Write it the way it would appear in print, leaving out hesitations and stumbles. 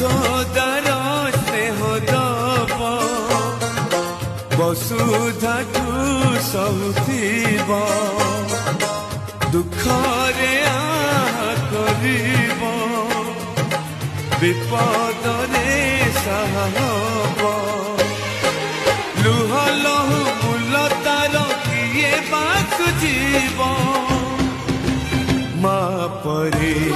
ଯଶୋଦାର ସ୍ନେହ ଦବ ବସୁଧାଠୁ ସହୁଥିବ ଦୁଃଖରେ ଆହା କରିବ ବିପଦରେ ସାହା ହବ ଲୁହ ଲହୁ ମୂଲ ତାର କିଏ ବାକୁ ଯିବ ମା ପରି